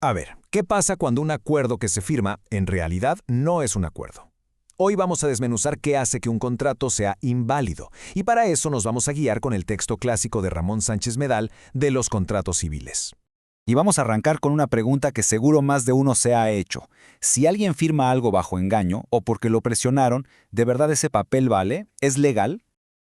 A ver, ¿qué pasa cuando un acuerdo que se firma en realidad no es un acuerdo? Hoy vamos a desmenuzar qué hace que un contrato sea inválido, y para eso nos vamos a guiar con el texto clásico de Ramón Sánchez Medal de los contratos civiles. Y vamos a arrancar con una pregunta que seguro más de uno se ha hecho. Si alguien firma algo bajo engaño o porque lo presionaron, ¿de verdad ese papel vale? ¿Es legal?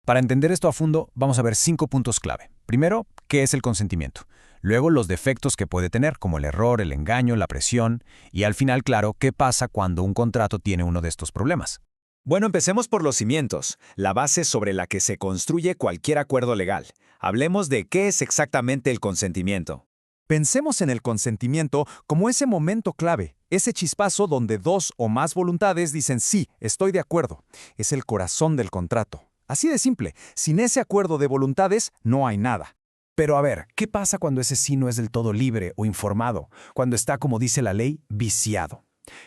Para entender esto a fondo, vamos a ver 5 puntos clave. Primero, ¿qué es el consentimiento? Luego, los defectos que puede tener, como el error, el engaño, la presión. Y al final, claro, ¿qué pasa cuando un contrato tiene uno de estos problemas? Bueno, empecemos por los cimientos, la base sobre la que se construye cualquier acuerdo legal. Hablemos de qué es exactamente el consentimiento. Pensemos en el consentimiento como ese momento clave, ese chispazo donde dos o más voluntades dicen sí, estoy de acuerdo. Es el corazón del contrato. Así de simple, sin ese acuerdo de voluntades no hay nada. Pero a ver, ¿qué pasa cuando ese sí no es del todo libre o informado? Cuando está, como dice la ley, viciado.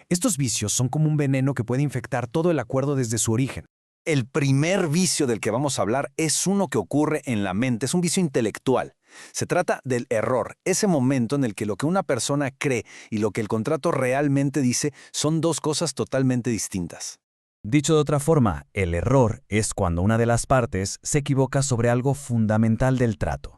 Estos vicios son como un veneno que puede infectar todo el acuerdo desde su origen. El primer vicio del que vamos a hablar es uno que ocurre en la mente, es un vicio intelectual. Se trata del error, ese momento en el que lo que una persona cree y lo que el contrato realmente dice son dos cosas totalmente distintas. Dicho de otra forma, el error es cuando una de las partes se equivoca sobre algo fundamental del trato.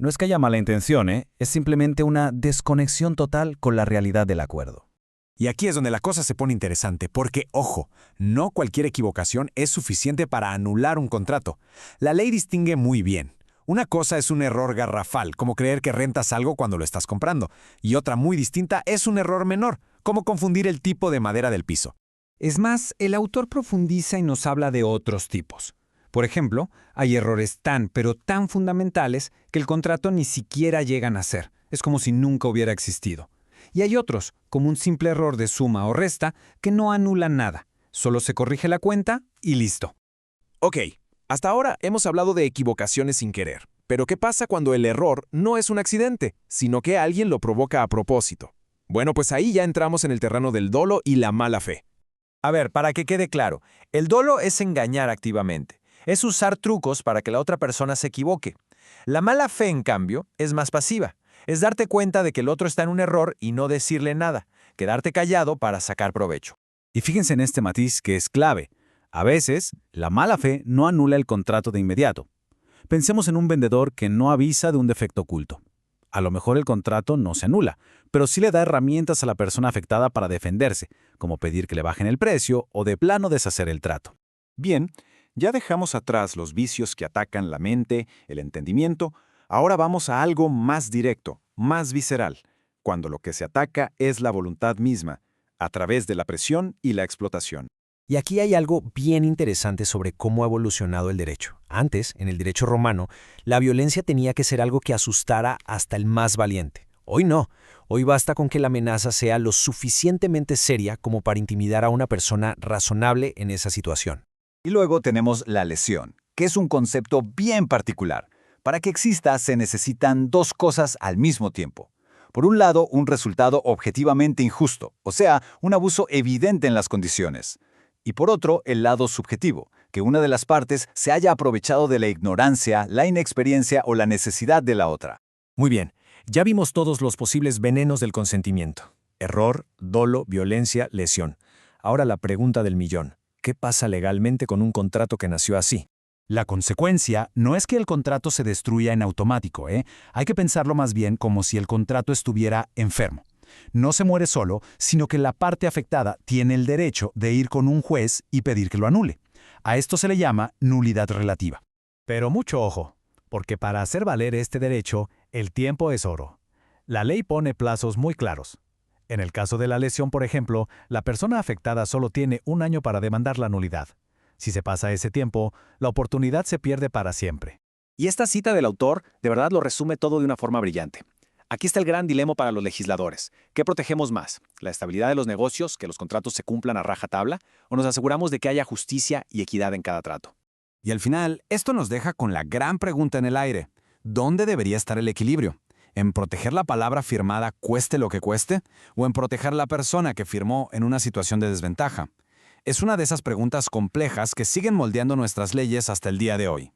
No es que haya mala intención, es simplemente una desconexión total con la realidad del acuerdo. Y aquí es donde la cosa se pone interesante, porque, ojo, no cualquier equivocación es suficiente para anular un contrato. La ley distingue muy bien. Una cosa es un error garrafal, como creer que rentas algo cuando lo estás comprando, y otra muy distinta es un error menor, como confundir el tipo de madera del piso. Es más, el autor profundiza y nos habla de otros tipos. Por ejemplo, hay errores pero tan fundamentales que el contrato ni siquiera llega a nacer. Es como si nunca hubiera existido. Y hay otros, como un simple error de suma o resta, que no anulan nada. Solo se corrige la cuenta y listo. Ok, hasta ahora hemos hablado de equivocaciones sin querer. Pero ¿qué pasa cuando el error no es un accidente, sino que alguien lo provoca a propósito? Bueno, pues ahí ya entramos en el terreno del dolo y la mala fe. A ver, para que quede claro, el dolo es engañar activamente. Es usar trucos para que la otra persona se equivoque. La mala fe, en cambio, es más pasiva. Es darte cuenta de que el otro está en un error y no decirle nada, quedarte callado para sacar provecho. Y fíjense en este matiz que es clave. A veces, la mala fe no anula el contrato de inmediato. Pensemos en un vendedor que no avisa de un defecto oculto. A lo mejor el contrato no se anula, pero sí le da herramientas a la persona afectada para defenderse, como pedir que le bajen el precio o de plano deshacer el trato. Bien, ya dejamos atrás los vicios que atacan la mente, el entendimiento. Ahora vamos a algo más directo, más visceral, cuando lo que se ataca es la voluntad misma, a través de la presión y la explotación. Y aquí hay algo bien interesante sobre cómo ha evolucionado el derecho. Antes, en el derecho romano, la violencia tenía que ser algo que asustara hasta el más valiente. Hoy no. Hoy basta con que la amenaza sea lo suficientemente seria como para intimidar a una persona razonable en esa situación. Y luego tenemos la lesión, que es un concepto bien particular. Para que exista se necesitan dos cosas al mismo tiempo. Por un lado, un resultado objetivamente injusto, o sea, un abuso evidente en las condiciones. Y por otro, el lado subjetivo, que una de las partes se haya aprovechado de la ignorancia, la inexperiencia o la necesidad de la otra. Muy bien, ya vimos todos los posibles venenos del consentimiento. Error, dolo, violencia, lesión. Ahora la pregunta del millón. ¿Qué pasa legalmente con un contrato que nació así? La consecuencia no es que el contrato se destruya en automático, Hay que pensarlo más bien como si el contrato estuviera enfermo. No se muere solo, sino que la parte afectada tiene el derecho de ir con un juez y pedir que lo anule. A esto se le llama nulidad relativa. Pero mucho ojo, porque para hacer valer este derecho, el tiempo es oro. La ley pone plazos muy claros. En el caso de la lesión, por ejemplo, la persona afectada solo tiene 1 año para demandar la nulidad. Si se pasa ese tiempo, la oportunidad se pierde para siempre. Y esta cita del autor de verdad lo resume todo de una forma brillante. Aquí está el gran dilema para los legisladores. ¿Qué protegemos más? ¿La estabilidad de los negocios, que los contratos se cumplan a rajatabla? ¿O nos aseguramos de que haya justicia y equidad en cada trato? Y al final, esto nos deja con la gran pregunta en el aire. ¿Dónde debería estar el equilibrio? ¿En proteger la palabra firmada cueste lo que cueste? ¿O en proteger a la persona que firmó en una situación de desventaja? Es una de esas preguntas complejas que siguen moldeando nuestras leyes hasta el día de hoy.